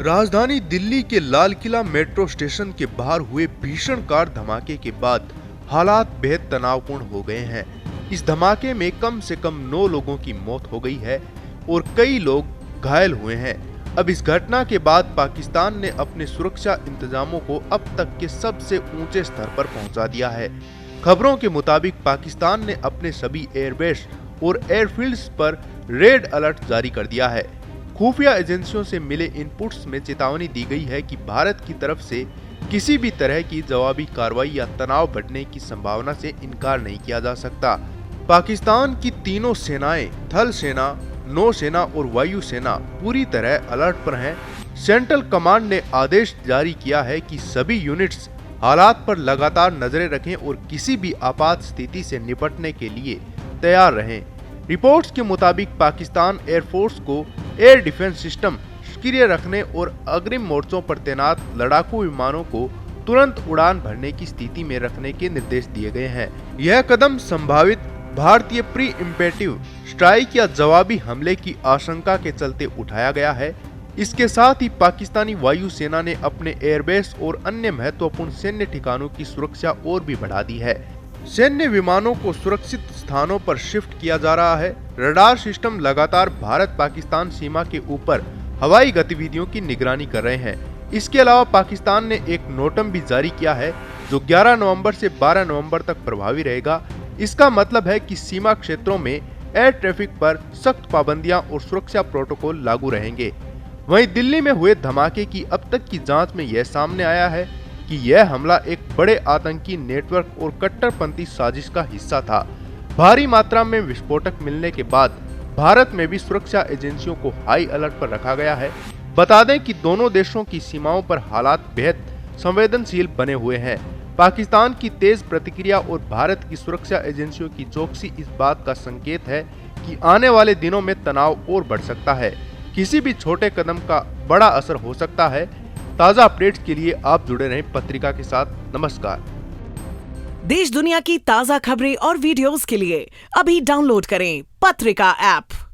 राजधानी दिल्ली के Lal Qila metro station के बाहर हुए भीषण कार धमाके के बाद हालात बेहद तनावपूर्ण हो गए हैं। इस धमाके में कम से कम 9 लोगों की मौत हो गई है और कई लोग घायल हुए हैं। अब इस घटना के बाद पाकिस्तान ने अपने सुरक्षा इंतजामों को अब तक के सबसे ऊंचे स्तर पर पहुंचा दिया है। खबरों के मुताबिक पाकिस्तान ने अपने सभी एयरबेस और एयरफील्ड्स पर रेड अलर्ट जारी कर दिया है। खुफिया एजेंसियों से मिले इनपुट्स में चेतावनी दी गई है कि भारत की तरफ से किसी भी तरह की जवाबी कार्रवाई या तनाव बढ़ने की संभावना से इनकार नहीं किया जा सकता। पाकिस्तान की तीनों सेनाएं, थल सेना, नौसेना और वायु सेना पूरी तरह अलर्ट पर हैं। सेंट्रल कमांड ने आदेश जारी किया है कि सभी यूनिट्स हालात पर लगातार नजरें रखें और किसी भी आपात स्थिति से निपटने के लिए तैयार रहें। रिपोर्ट्स के मुताबिक पाकिस्तान एयरफोर्स को एयर डिफेंस सिस्टम सक्रिय रखने और अग्रिम मोर्चों पर तैनात लड़ाकू विमानों को तुरंत उड़ान भरने की स्थिति में रखने के निर्देश दिए गए हैं। यह कदम संभावित भारतीय प्री इम्पेटिव स्ट्राइक या जवाबी हमले की आशंका के चलते उठाया गया है। इसके साथ ही पाकिस्तानी वायु सेना ने अपने एयरबेस और अन्य महत्वपूर्ण सैन्य ठिकानों की सुरक्षा और भी बढ़ा दी है। सैन्य विमानों को सुरक्षित स्थानों पर शिफ्ट किया जा रहा है। रडार सिस्टम लगातार भारत पाकिस्तान सीमा के ऊपर हवाई गतिविधियों की निगरानी कर रहे हैं। इसके अलावा पाकिस्तान ने एक नोटम भी जारी किया है जो 11 नवंबर से 12 नवंबर तक प्रभावी रहेगा। इसका मतलब है कि सीमा क्षेत्रों में एयर ट्रैफिक पर सख्त पाबंदियां और सुरक्षा प्रोटोकॉल लागू रहेंगे। वहीं दिल्ली में हुए धमाके की अब तक की जांच में यह सामने आया है कि यह हमला एक बड़े आतंकी नेटवर्क और कट्टरपंथी साजिश का हिस्सा था। भारी मात्रा में विस्फोटक मिलने के बाद भारत में भी सुरक्षा एजेंसियों को हाई अलर्ट पर रखा गया है। बता दें कि दोनों देशों की सीमाओं पर हालात बेहद संवेदनशील बने हुए हैं। पाकिस्तान की तेज प्रतिक्रिया और भारत की सुरक्षा एजेंसियों की चौकसी इस बात का संकेत है कि आने वाले दिनों में तनाव और बढ़ सकता है। किसी भी छोटे कदम का बड़ा असर हो सकता है। ताज़ा अपडेट्स के लिए आप जुड़े रहें पत्रिका के साथ। नमस्कार। देश दुनिया की ताज़ा खबरें और वीडियोस के लिए अभी डाउनलोड करें पत्रिका ऐप।